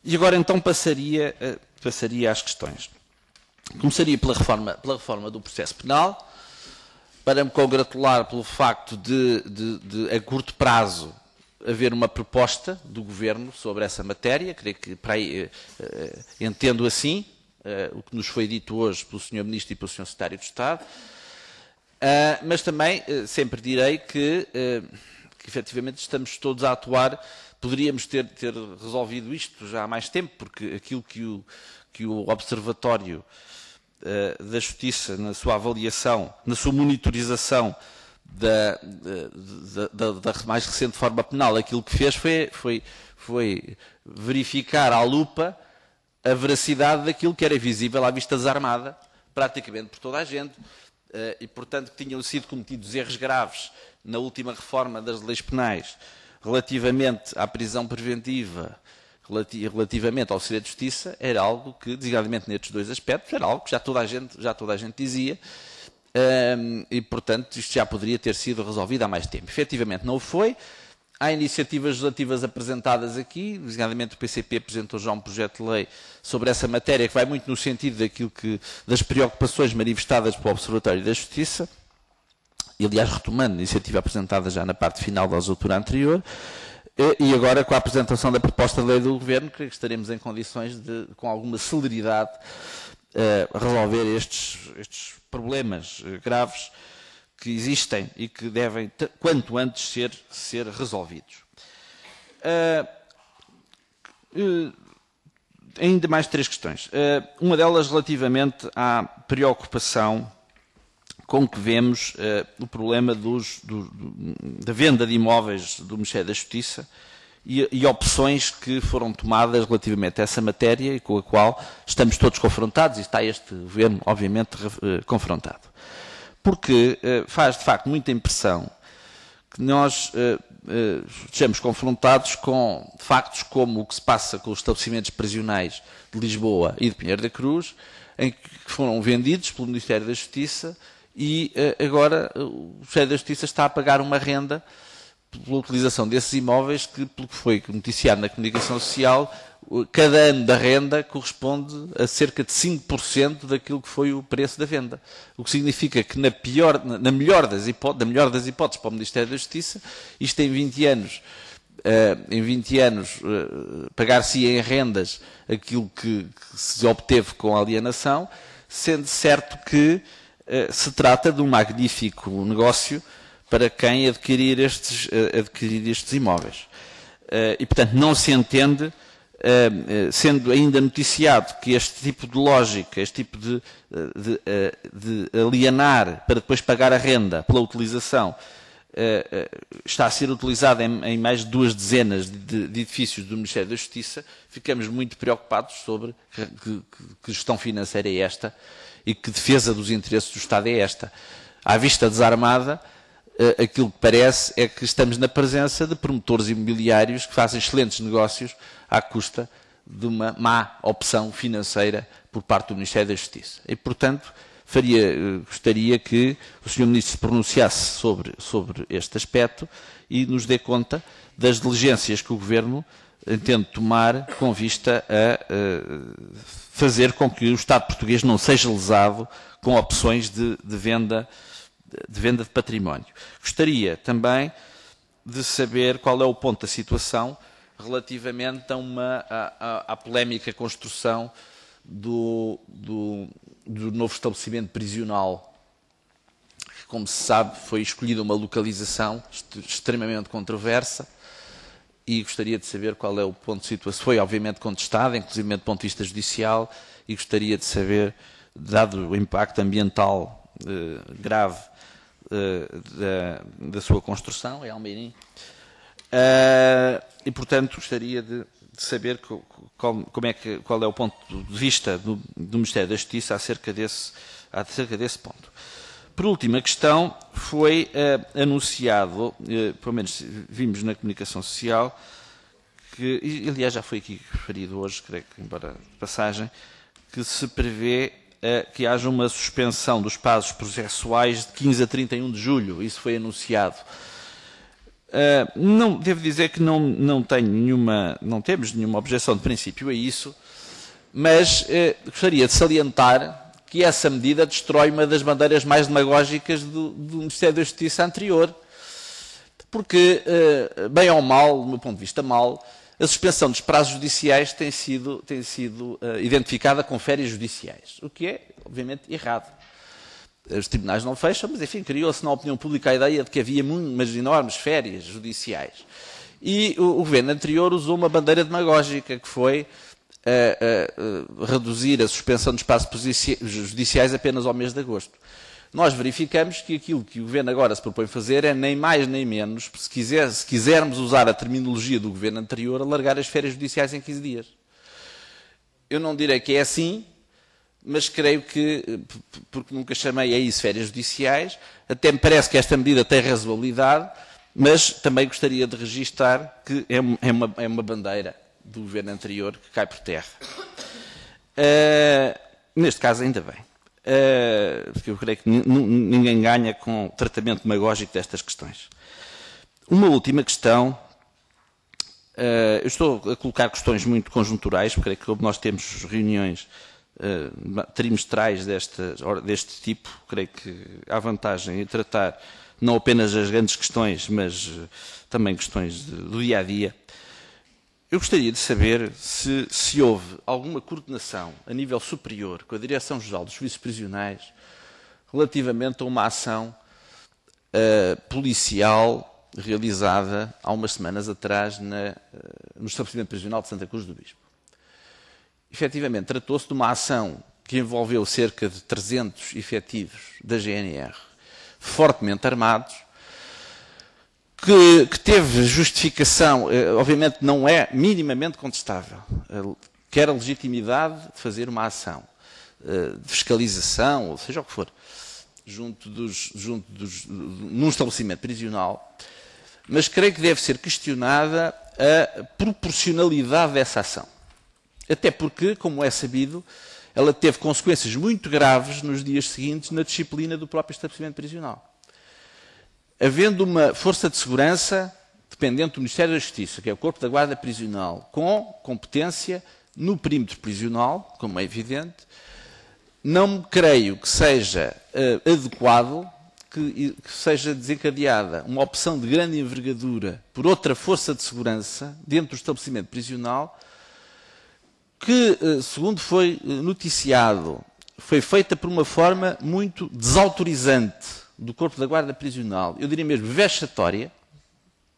E agora então passaria às questões. Começaria pela reforma do processo penal, para me congratular pelo facto de a curto prazo, haver uma proposta do Governo sobre essa matéria. Creio que, para aí, entendo assim, o que nos foi dito hoje pelo Sr. Ministro e pelo Sr. Secretário de Estado, mas também sempre direi que efetivamente estamos todos a atuar. Poderíamos ter resolvido isto já há mais tempo, porque aquilo que o Observatório da Justiça, na sua avaliação, na sua monitorização da mais recente reforma penal, aquilo que fez foi verificar à lupa a veracidade daquilo que era visível à vista desarmada, praticamente por toda a gente, e portanto que tinham sido cometidos erros graves na última reforma das leis penais, relativamente à prisão preventiva, relativamente ao segredo de justiça, era algo que, designadamente nestes dois aspectos, era algo que já toda a gente dizia, e portanto isto já poderia ter sido resolvido há mais tempo. Efetivamente não o foi. Há iniciativas legislativas apresentadas aqui, designadamente o PCP apresentou já um projeto de lei sobre essa matéria, que vai muito no sentido das preocupações manifestadas pelo Observatório da Justiça, e aliás retomando a iniciativa apresentada já na parte final da legislatura anterior, e agora com a apresentação da proposta de lei do Governo, creio que estaremos em condições de, com alguma celeridade, resolver estes problemas graves que existem e que devem, quanto antes, ser resolvidos. Ainda mais 3 questões. Uma delas relativamente à preocupação com que vemos o problema da venda de imóveis do Ministério da Justiça e opções que foram tomadas relativamente a essa matéria e com a qual estamos todos confrontados, e está este Governo, obviamente, confrontado. Porque faz, de facto, muita impressão que nós estejamos confrontados com factos como o que se passa com os estabelecimentos prisionais de Lisboa e de Pinheiro da Cruz, em que foram vendidos pelo Ministério da Justiça, e agora o Ministério da Justiça está a pagar uma renda pela utilização desses imóveis que, pelo que foi noticiado na comunicação social, cada ano da renda corresponde a cerca de 5% daquilo que foi o preço da venda. O que significa que, na melhor das hipóteses para o Ministério da Justiça, isto em 20 anos, pagar-se em rendas aquilo que se obteve com a alienação, sendo certo que se trata de um magnífico negócio para quem adquirir estes imóveis. E, portanto, não se entende, sendo ainda noticiado que este tipo de lógica, este tipo de alienar para depois pagar a renda pela utilização, está a ser utilizada em mais de 2 dezenas de edifícios do Ministério da Justiça, ficamos muito preocupados sobre que gestão financeira é esta e que defesa dos interesses do Estado é esta. À vista desarmada, aquilo que parece é que estamos na presença de promotores imobiliários que fazem excelentes negócios à custa de uma má opção financeira por parte do Ministério da Justiça. E, portanto, gostaria que o Sr. Ministro se pronunciasse sobre este aspecto e nos dê conta das diligências que o Governo entende tomar com vista a fazer com que o Estado português não seja lesado com opções de venda de património. Gostaria também de saber qual é o ponto da situação relativamente à polémica construção do novo estabelecimento prisional, que, como se sabe, foi escolhida uma localização extremamente controversa, e gostaria de saber qual é o ponto de situação. Foi, obviamente, contestado, inclusive do ponto de vista judicial, e gostaria de saber, dado o impacto ambiental grave da sua construção, em Almeirim, e, portanto, gostaria de saber qual é o ponto de vista do Ministério da Justiça acerca desse ponto. Por último, a questão foi anunciado, pelo menos vimos na comunicação social, que, e aliás já foi aqui referido hoje, creio que embora de passagem, que se prevê que haja uma suspensão dos prazos processuais de 15 a 31 de julho. Isso foi anunciado. Não, devo dizer que não temos nenhuma objeção de princípio a isso, mas gostaria de salientar que essa medida destrói uma das bandeiras mais demagógicas do Ministério da Justiça anterior, porque, bem ou mal, do meu ponto de vista mal, a suspensão dos prazos judiciais tem sido identificada com férias judiciais, o que é, obviamente, errado. Os tribunais não fecham, mas, enfim, criou-se na opinião pública a ideia de que havia umas enormes férias judiciais. E o governo anterior usou uma bandeira demagógica, que foi reduzir a suspensão dos prazos judiciais apenas ao mês de agosto. Nós verificamos que aquilo que o governo agora se propõe fazer é nem mais nem menos, se quisermos usar a terminologia do governo anterior, alargar as férias judiciais em 15 dias. Eu não direi que é assim, mas creio que, porque nunca chamei a isso férias judiciais, até me parece que esta medida tem razoabilidade, mas também gostaria de registar que é uma bandeira do governo anterior que cai por terra. Neste caso, ainda bem. Porque eu creio que ninguém ganha com o tratamento demagógico destas questões. Uma última questão. Eu estou a colocar questões muito conjunturais, porque creio que como nós temos reuniões trimestrais deste tipo, creio que há vantagem em tratar não apenas as grandes questões, mas também questões do dia-a-dia. Eu gostaria de saber se houve alguma coordenação a nível superior com a Direção-Geral dos Serviços Prisionais relativamente a uma ação policial realizada há umas semanas atrás no estabelecimento prisional de Santa Cruz do Bispo. Efetivamente, tratou-se de uma ação que envolveu cerca de 300 efetivos da GNR, fortemente armados, que teve justificação, obviamente não é minimamente contestável, quer a legitimidade de fazer uma ação de fiscalização, ou seja o que for, num estabelecimento prisional, mas creio que deve ser questionada a proporcionalidade dessa ação. Até porque, como é sabido, ela teve consequências muito graves nos dias seguintes na disciplina do próprio estabelecimento prisional. Havendo uma força de segurança dependente do Ministério da Justiça, que é o Corpo da Guarda Prisional, com competência no perímetro prisional, como é evidente, não creio que seja adequado que seja desencadeada uma opção de grande envergadura por outra força de segurança dentro do estabelecimento prisional, que, segundo foi noticiado, foi feita por uma forma muito desautorizante do Corpo da Guarda Prisional, eu diria mesmo vexatória,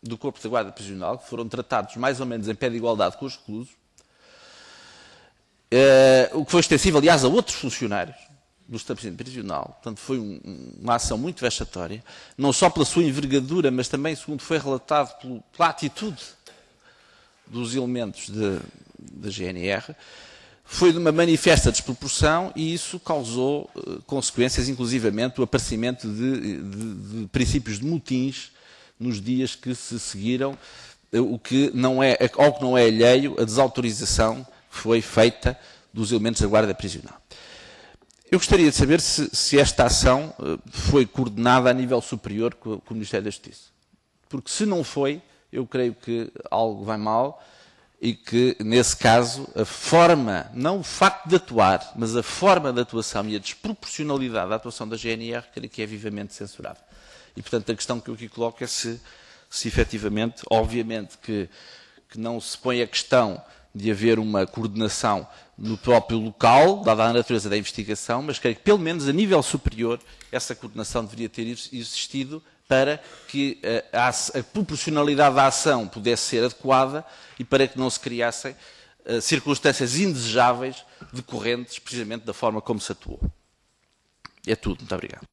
do Corpo da Guarda Prisional, que foram tratados mais ou menos em pé de igualdade com os reclusos, o que foi extensivo, aliás, a outros funcionários do estabelecimento prisional. Portanto, foi uma ação muito vexatória, não só pela sua envergadura, mas também, segundo foi relatado, pela atitude dos elementos da GNR, foi de uma manifesta desproporção e isso causou consequências, inclusivamente o aparecimento de princípios de motins nos dias que se seguiram, ao que não é alheio a desautorização que foi feita dos elementos da Guarda Prisional. Eu gostaria de saber se esta ação foi coordenada a nível superior com o Ministério da Justiça. Porque se não foi, eu creio que algo vai mal e que, nesse caso, a forma, não o facto de atuar, mas a forma de atuação e a desproporcionalidade da atuação da GNR, creio que é vivamente censurável. E, portanto, a questão que eu aqui coloco é se efetivamente, obviamente que não se põe a questão de haver uma coordenação no próprio local, dada a natureza da investigação, mas creio que, pelo menos a nível superior, essa coordenação deveria ter existido para que a proporcionalidade da ação pudesse ser adequada e para que não se criassem circunstâncias indesejáveis decorrentes precisamente da forma como se atuou. É tudo. Muito obrigado.